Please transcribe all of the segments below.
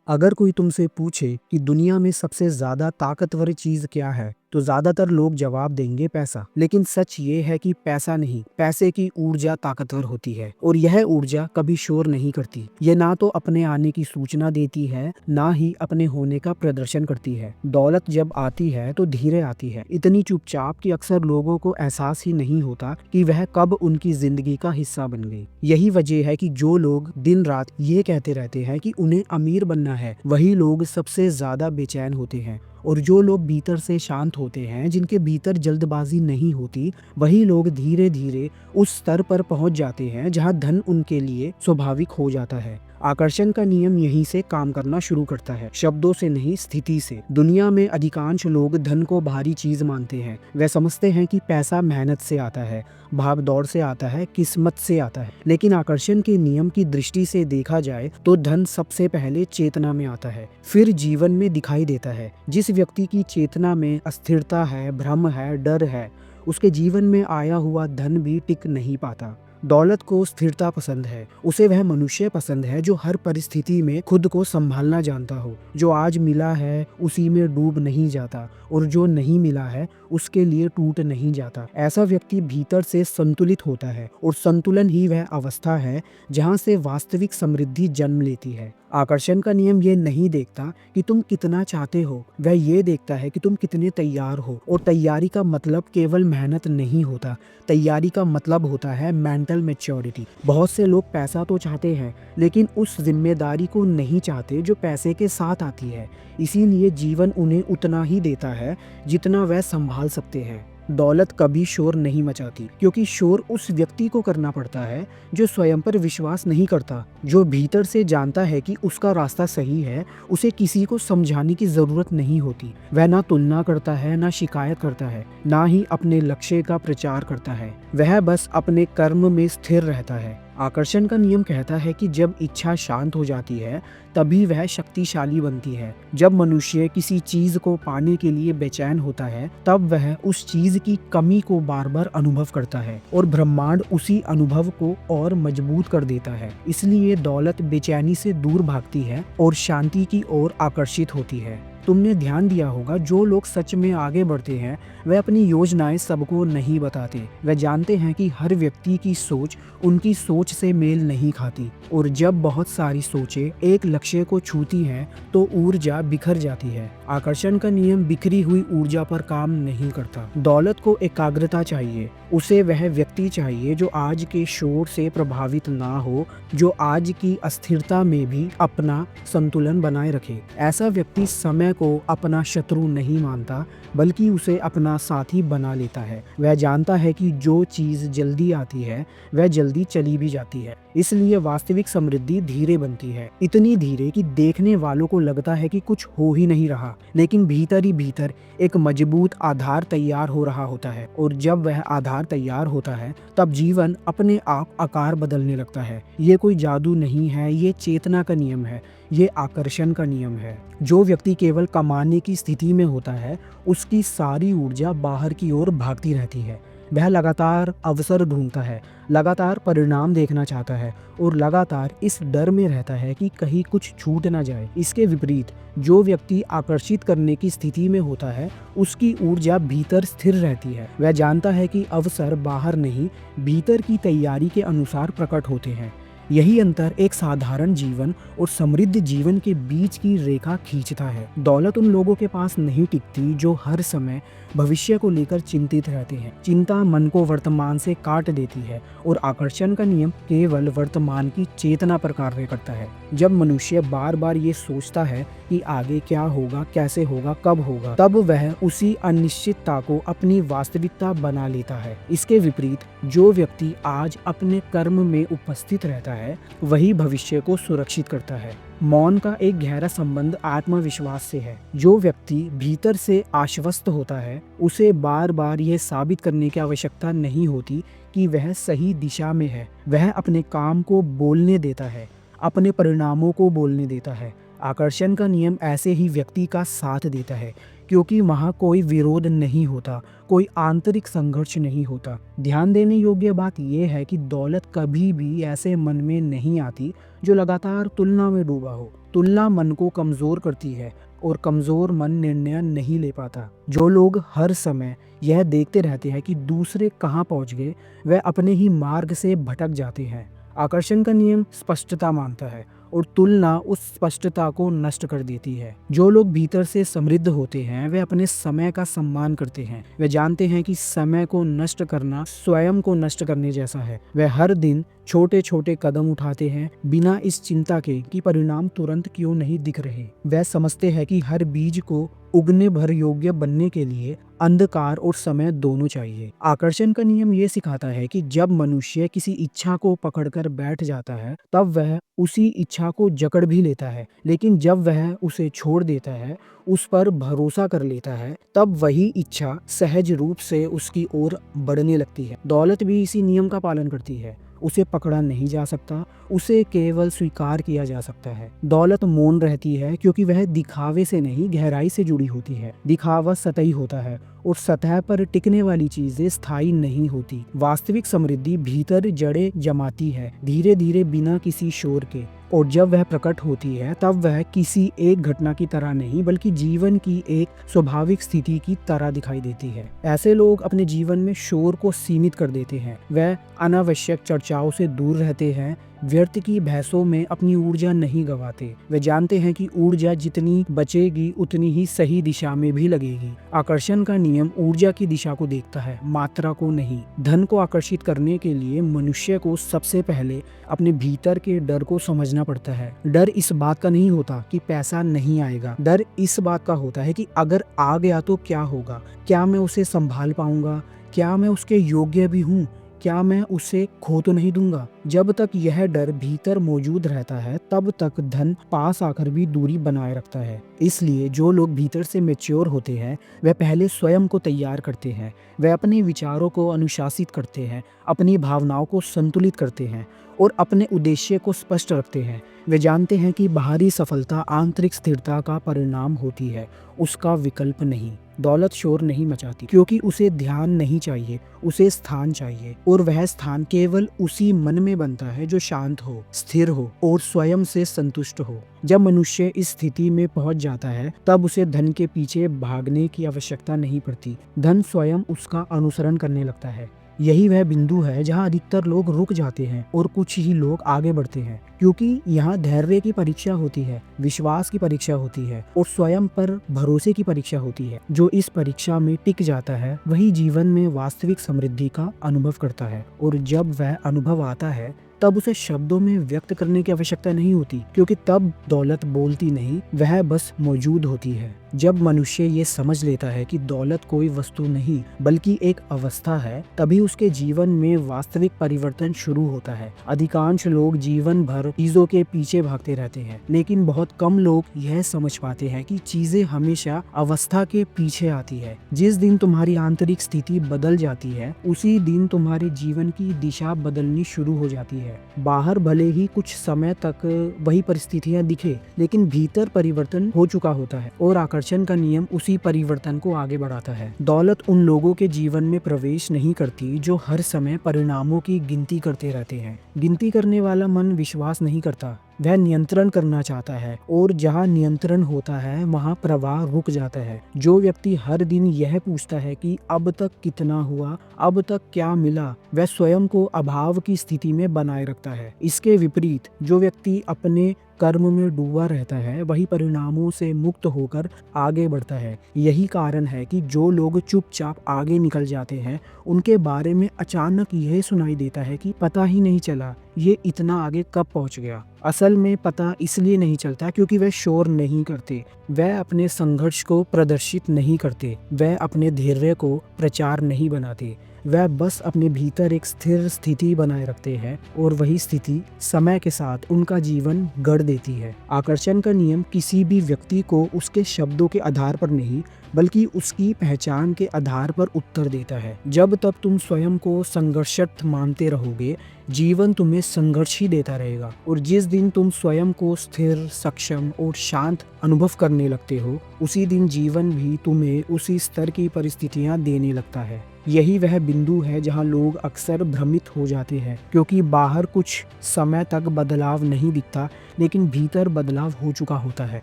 अगर कोई तुमसे पूछे कि दुनिया में सबसे ज्यादा ताकतवर चीज क्या है, तो ज्यादातर लोग जवाब देंगे पैसा। लेकिन सच ये है कि पैसा नहीं, पैसे की ऊर्जा ताकतवर होती है। और यह ऊर्जा कभी शोर नहीं करती। ये ना तो अपने आने की सूचना देती है, ना ही अपने होने का प्रदर्शन करती है। दौलत जब आती है तो धीरे आती है, इतनी चुपचाप कि अक्सर लोगों को एहसास ही नहीं होता कि वह कब उनकी जिंदगी का हिस्सा बन गई। यही वजह है कि जो लोग दिन रात ये कहते रहते हैं कि उन्हें अमीर बनना है, वही लोग सबसे ज्यादा बेचैन होते हैं। और जो लोग भीतर से शांत होते हैं, जिनके भीतर जल्दबाजी नहीं होती, वही लोग धीरे धीरे उस स्तर पर पहुंच जाते हैं जहां धन उनके लिए स्वाभाविक हो जाता है। आकर्षण का नियम यहीं से काम करना शुरू करता है, शब्दों से नहीं, स्थिति से। दुनिया में अधिकांश लोग धन को भारी चीज मानते हैं। वे समझते हैं कि पैसा मेहनत से आता है, भाग दौड़ से आता है, किस्मत से आता है। लेकिन आकर्षण के नियम की दृष्टि से देखा जाए तो धन सबसे पहले चेतना में आता है, फिर जीवन में दिखाई देता है। जिस व्यक्ति की चेतना में अस्थिरता है, भ्रम है, डर है, उसके जीवन में आया हुआ धन भी टिक नहीं पाता। दौलत को स्थिरता पसंद है, उसे वह मनुष्य पसंद है जो हर परिस्थिति में खुद को संभालना जानता हो, जो आज मिला है उसी में डूब नहीं जाता, और जो नहीं मिला है उसके लिए टूट नहीं जाता। ऐसा व्यक्ति भीतर से संतुलित होता है, और संतुलन ही वह अवस्था है जहाँ से वास्तविक समृद्धि जन्म लेती है। आकर्षण का नियम ये नहीं देखता कि तुम कितना चाहते हो, वह ये देखता है कि तुम कितने तैयार हो। और तैयारी का मतलब केवल मेहनत नहीं होता, तैयारी का मतलब होता है मेंटल मैच्योरिटी। बहुत से लोग पैसा तो चाहते हैं, लेकिन उस जिम्मेदारी को नहीं चाहते जो पैसे के साथ आती है। इसीलिए जीवन उन्हें उतना ही देता है जितना वह संभाल सकते हैं। दौलत कभी शोर नहीं मचाती, क्योंकि शोर उस व्यक्ति को करना पड़ता है जो स्वयं पर विश्वास नहीं करता, जो भीतर से जानता है कि उसका रास्ता सही है। उसे किसी को समझाने की जरूरत नहीं होती। वह ना तुलना करता है, ना शिकायत करता है, ना ही अपने लक्ष्य का प्रचार करता है। वह बस अपने कर्म में स्थिर रहता है। आकर्षण का नियम कहता है कि जब इच्छा शांत हो जाती है, तभी वह शक्तिशाली बनती है। जब मनुष्य किसी चीज को पाने के लिए बेचैन होता है, तब वह उस चीज की कमी को बार बार अनुभव करता है, और ब्रह्मांड उसी अनुभव को और मजबूत कर देता है। इसलिए दौलत बेचैनी से दूर भागती है और शांति की ओर आकर्षित होती है। तुमने ध्यान दिया होगा, जो लोग सच में आगे बढ़ते हैं वह अपनी योजनाएं सबको नहीं बताते। वह जानते हैं कि हर व्यक्ति की सोच उनकी सोच से मेल नहीं खाती, और जब बहुत सारी सोचें एक लक्ष्य को छूती हैं तो ऊर्जा बिखर जाती है। आकर्षण का नियम बिखरी हुई ऊर्जा पर काम नहीं करता। दौलत को एकाग्रता चाहिए, उसे वह व्यक्ति चाहिए जो आज के शोर से प्रभावित ना हो, जो आज की अस्थिरता में भी अपना संतुलन बनाए रखे। ऐसा व्यक्ति समय को अपना शत्रु नहीं मानता, बल्कि उसे अपना साथी बना लेता है। वह जानता है कि जो चीज जल्दी आती है वह जल्दी चली भी जाती है। इसलिए वास्तविक समृद्धि धीरे बनती है, इतनी धीरे कि देखने वालों को लगता है कि कुछ हो ही नहीं रहा, लेकिन भीतर ही भीतर एक मजबूत आधार तैयार हो रहा होता है। और जब वह आधार तैयार होता है, तब जीवन अपने आप आकार बदलने लगता है। ये कोई जादू नहीं है, ये चेतना का नियम है, ये आकर्षण का नियम है। जो व्यक्ति केवल कमाने की स्थिति में होता है, उसकी सारी ऊर्जा बाहर की ओर भागती रहती है। वह लगातार अवसर ढूंढता है, लगातार परिणाम देखना चाहता है, और लगातार इस डर में रहता है कि कहीं कुछ छूट ना जाए। इसके विपरीत जो व्यक्ति आकर्षित करने की स्थिति में होता है, उसकी ऊर्जा भीतर स्थिर रहती है। वह जानता है कि अवसर बाहर नहीं, भीतर की तैयारी के अनुसार प्रकट होते हैं। यही अंतर एक साधारण जीवन और समृद्ध जीवन के बीच की रेखा खींचता है। दौलत उन लोगों के पास नहीं टिकती जो हर समय भविष्य को लेकर चिंतित रहते हैं। चिंता मन को वर्तमान से काट देती है, और आकर्षण का नियम केवल वर्तमान की चेतना पर कार्य करता है। जब मनुष्य बार बार ये सोचता है कि आगे क्या होगा, कैसे होगा, कब होगा, तब वह उसी अनिश्चितता को अपनी वास्तविकता बना लेता है। इसके विपरीत जो व्यक्ति आज अपने कर्म में उपस्थित रहता है, वही भविष्य को सुरक्षित करता है। मौन का एक गहरा संबंध आत्मविश्वास से है। जो व्यक्ति भीतर से आश्वस्त होता है, उसे बार बार यह साबित करने की आवश्यकता नहीं होती कि वह सही दिशा में है। वह अपने काम को बोलने देता है, अपने परिणामों को बोलने देता है। आकर्षण का नियम ऐसे ही व्यक्ति का साथ देता है, क्योंकि वहाँ कोई विरोध नहीं होता, कोई आंतरिक संघर्ष नहीं होता। ध्यान देने योग्य बात यह है कि दौलत कभी भी ऐसे मन में नहीं आती जो लगातार तुलना में डूबा हो। तुलना मन को कमजोर करती है और कमजोर मन निर्णय नहीं ले पाता। जो लोग हर समय यह देखते रहते हैं कि दूसरे कहाँ पहुँच गए, वह अपने ही मार्ग से भटक जाते हैं। आकर्षण का नियम स्पष्टता मानता है और तुलना उस स्पष्टता को नष्ट कर देती है। जो लोग भीतर से समृद्ध होते हैं वे अपने समय का सम्मान करते हैं। वे जानते हैं कि समय को नष्ट करना स्वयं को नष्ट करने जैसा है। वे हर दिन छोटे छोटे कदम उठाते हैं बिना इस चिंता के कि परिणाम तुरंत क्यों नहीं दिख रहे। वे समझते हैं कि हर बीज को उगने भर योग्य बनने के लिए अंधकार और समय दोनों चाहिए। आकर्षण का नियम ये सिखाता है कि जब मनुष्य किसी इच्छा को पकड़कर बैठ जाता है तब वह उसी इच्छा को जकड़ भी लेता है, लेकिन जब वह उसे छोड़ देता है, उस पर भरोसा कर लेता है, तब वही इच्छा सहज रूप से उसकी ओर बढ़ने लगती है। दौलत भी इसी नियम का पालन करती है। उसे पकड़ा नहीं जा सकता, उसे केवल स्वीकार किया जा सकता है। दौलत मौन रहती है क्योंकि वह दिखावे से नहीं गहराई से जुड़ी होती है। दिखावा सतही होता है और सतह पर टिकने वाली चीजें स्थायी नहीं होती। वास्तविक समृद्धि भीतर जड़ें जमाती है, धीरे धीरे बिना किसी शोर के, और जब वह प्रकट होती है तब वह किसी एक घटना की तरह नहीं बल्कि जीवन की एक स्वाभाविक स्थिति की तरह दिखाई देती है। ऐसे लोग अपने जीवन में शोर को सीमित कर देते हैं। वह अनावश्यक चर्चाओं से दूर रहते हैं, व्यर्थ की बहसों में अपनी ऊर्जा नहीं गंवाते। वे जानते हैं कि ऊर्जा जितनी बचेगी उतनी ही सही दिशा में भी लगेगी। आकर्षण का नियम ऊर्जा की दिशा को देखता है, मात्रा को नहीं। धन को आकर्षित करने के लिए मनुष्य को सबसे पहले अपने भीतर के डर को समझना पड़ता है। डर इस बात का नहीं होता कि पैसा नहीं आएगा, डर इस बात का होता है कि अगर आ गया तो क्या होगा, क्या मैं उसे संभाल पाऊंगा, क्या मैं उसके योग्य भी हूँ, क्या मैं उसे खो तो नहीं दूंगा। जब तक यह डर भीतर मौजूद रहता है तब तक धन पास आकर भी दूरी बनाए रखता है। इसलिए जो लोग भीतर से मैच्योर होते हैं वह पहले स्वयं को तैयार करते हैं। वे अपने विचारों को अनुशासित करते हैं, अपनी भावनाओं को संतुलित करते हैं और अपने उद्देश्य को स्पष्ट रखते हैं। वे जानते हैं कि बाहरी सफलता आंतरिक स्थिरता का परिणाम होती है, उसका विकल्प नहीं। दौलत शोर नहीं मचाती क्योंकि उसे ध्यान नहीं चाहिए, उसे स्थान चाहिए, और वह स्थान केवल उसी मन में बनता है जो शांत हो, स्थिर हो और स्वयं से संतुष्ट हो। जब मनुष्य इस स्थिति में पहुंच जाता है तब उसे धन के पीछे भागने की आवश्यकता नहीं पड़ती। धन स्वयं उसका अनुसरण करने लगता है। यही वह बिंदु है जहां अधिकतर लोग रुक जाते हैं और कुछ ही लोग आगे बढ़ते हैं, क्योंकि यहाँ धैर्य की परीक्षा होती है, विश्वास की परीक्षा होती है और स्वयं पर भरोसे की परीक्षा होती है। जो इस परीक्षा में टिक जाता है वही जीवन में वास्तविक समृद्धि का अनुभव करता है, और जब वह अनुभव आता है तब उसे शब्दों में व्यक्त करने की आवश्यकता नहीं होती, क्योंकि तब दौलत बोलती नहीं, वह बस मौजूद होती है। जब मनुष्य ये समझ लेता है कि दौलत कोई वस्तु नहीं बल्कि एक अवस्था है, तभी उसके जीवन में वास्तविक परिवर्तन शुरू होता है। अधिकांश लोग जीवन भर चीजों के पीछे भागते रहते हैं, लेकिन बहुत कम लोग यह समझ पाते हैं कि चीजें हमेशा अवस्था के पीछे आती है। जिस दिन तुम्हारी आंतरिक स्थिति बदल जाती है उसी दिन तुम्हारे जीवन की दिशा बदलनी शुरू हो जाती है। बाहर भले ही कुछ समय तक वही परिस्थितियां दिखे, लेकिन भीतर परिवर्तन हो चुका होता है और आकर्षण का नियम उसी परिवर्तन को आगे बढ़ाता है। दौलत उन लोगों के जीवन में प्रवेश नहीं करती जो हर समय परिणामों की गिनती करते रहते हैं। गिनती करने वाला मन विश्वास नहीं करता, वह नियंत्रण करना चाहता है, और जहाँ नियंत्रण होता है वहाँ प्रवाह रुक जाता है। जो व्यक्ति हर दिन यह पूछता है कि अब तक कितना हुआ, अब तक क्या मिला, वह स्वयं को अभाव की स्थिति में बनाए रखता है। इसके विपरीत जो व्यक्ति अपने कर्म में डूबा रहता है वही परिणामों से मुक्त होकर आगे बढ़ता है। यही कारण है कि जो लोग चुपचाप आगे निकल जाते हैं उनके बारे में अचानक यह सुनाई देता है कि पता ही नहीं चला ये इतना आगे कब पहुंच गया। असल में पता इसलिए नहीं चलता क्योंकि वह शोर नहीं करते, वह अपने संघर्ष को प्रदर्शित नहीं करते, वह अपने धैर्य को प्रचार नहीं बनाते, वह बस अपने भीतर एक स्थिर स्थिति बनाए रखते हैं, और वही स्थिति समय के साथ उनका जीवन गढ़ देती है। आकर्षण का नियम किसी भी व्यक्ति को उसके शब्दों के आधार पर नहीं बल्कि उसकी पहचान के आधार पर उत्तर देता है। जब तक तुम स्वयं को संघर्षरत मानते रहोगे जीवन तुम्हें संघर्ष ही देता रहेगा, और जिस दिन तुम स्वयं को स्थिर, सक्षम और शांत अनुभव करने लगते हो, उसी दिन जीवन भी तुम्हें उसी स्तर की परिस्थितियां देने लगता है। यही वह बिंदु है जहां लोग अक्सर भ्रमित हो जाते हैं, क्योंकि बाहर कुछ समय तक बदलाव नहीं दिखता, लेकिन भीतर बदलाव हो चुका होता है।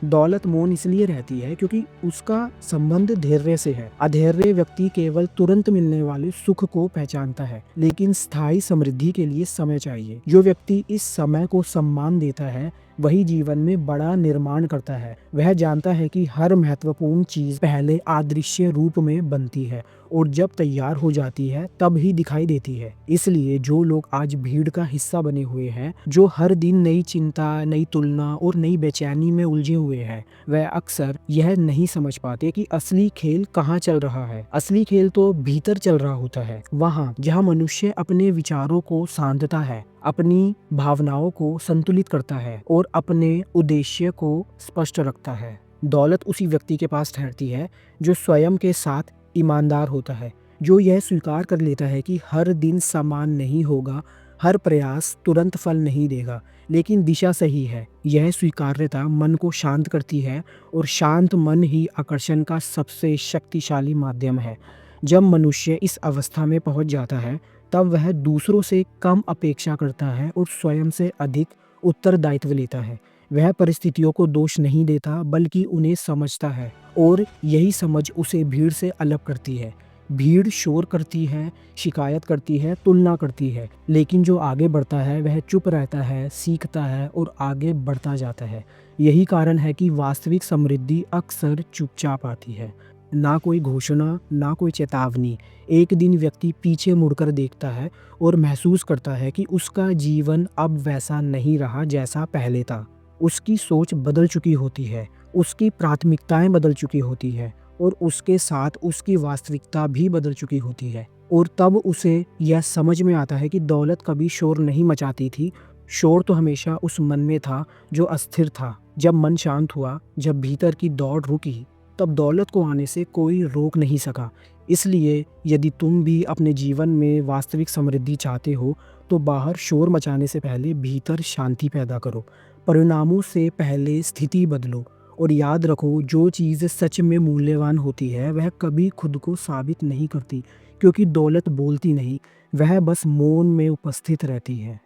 दौलत मौन इसलिए रहती है क्योंकि उसका संबंध धैर्य से है। अधैर्य व्यक्ति केवल तुरंत मिलने वाले सुख को पहचानता है, लेकिन स्थायी समृद्धि के लिए समय चाहिए। जो व्यक्ति इस समय को सम्मान देता है, वही जीवन में बड़ा निर्माण करता है। वह जानता है कि हर महत्वपूर्ण चीज पहले अदृश्य रूप में बनती है, और जब तैयार हो जाती है तब ही दिखाई देती है। इसलिए जो लोग आज भीड़ का हिस्सा बने हुए हैं, जो हर दिन नई चिंता, नई तुलना और नई बेचैनी में उलझे हुए हैं, वह अक्सर यह नहीं समझ पाते कि असली खेल कहाँ चल रहा है। असली खेल तो भीतर चल रहा होता है, वहाँ जहाँ मनुष्य अपने विचारों को शांतता है, अपनी भावनाओं को संतुलित करता है और अपने उद्देश्य को स्पष्ट रखता है। दौलत उसी व्यक्ति के पास ठहरती है जो स्वयं के साथ ईमानदार होता है, जो यह स्वीकार कर लेता है कि हर दिन समान नहीं होगा, हर प्रयास तुरंत फल नहीं देगा, लेकिन दिशा सही है। यह स्वीकार्यता मन को शांत करती है, और शांत मन ही आकर्षण का सबसे शक्तिशाली माध्यम है। जब मनुष्य इस अवस्था में पहुंच जाता है, तब वह दूसरों से कम अपेक्षा करता है और स्वयं से अधिक उत्तरदायित्व लेता है। वह परिस्थितियों को दोष नहीं देता, बल्कि उन्हें समझता है, और यही समझ उसे भीड़ से अलग करती है। भीड़ शोर करती है, शिकायत करती है, तुलना करती है, लेकिन जो आगे बढ़ता है वह चुप रहता है, सीखता है और आगे बढ़ता जाता है। यही कारण है कि वास्तविक समृद्धि अक्सर चुपचाप आती है। ना कोई घोषणा, ना कोई चेतावनी। एक दिन व्यक्ति पीछे मुड़कर देखता है और महसूस करता है कि उसका जीवन अब वैसा नहीं रहा जैसा पहले था। उसकी सोच बदल चुकी होती है, उसकी प्राथमिकताएं बदल चुकी होती है, और उसके साथ उसकी वास्तविकता भी बदल चुकी होती है। और तब उसे यह समझ में आता है कि दौलत कभी शोर नहीं मचाती थी। शोर तो हमेशा उस मन में था जो अस्थिर था। जब मन शांत हुआ, जब भीतर की दौड़ रुकी, तब दौलत को आने से कोई रोक नहीं सका। इसलिए यदि तुम भी अपने जीवन में वास्तविक समृद्धि चाहते हो, तो बाहर शोर मचाने से पहले भीतर शांति पैदा करो। परिणामों से पहले स्थिति बदलो, और याद रखो, जो चीज़ सच में मूल्यवान होती है वह कभी खुद को साबित नहीं करती, क्योंकि दौलत बोलती नहीं, वह बस मौन में उपस्थित रहती है।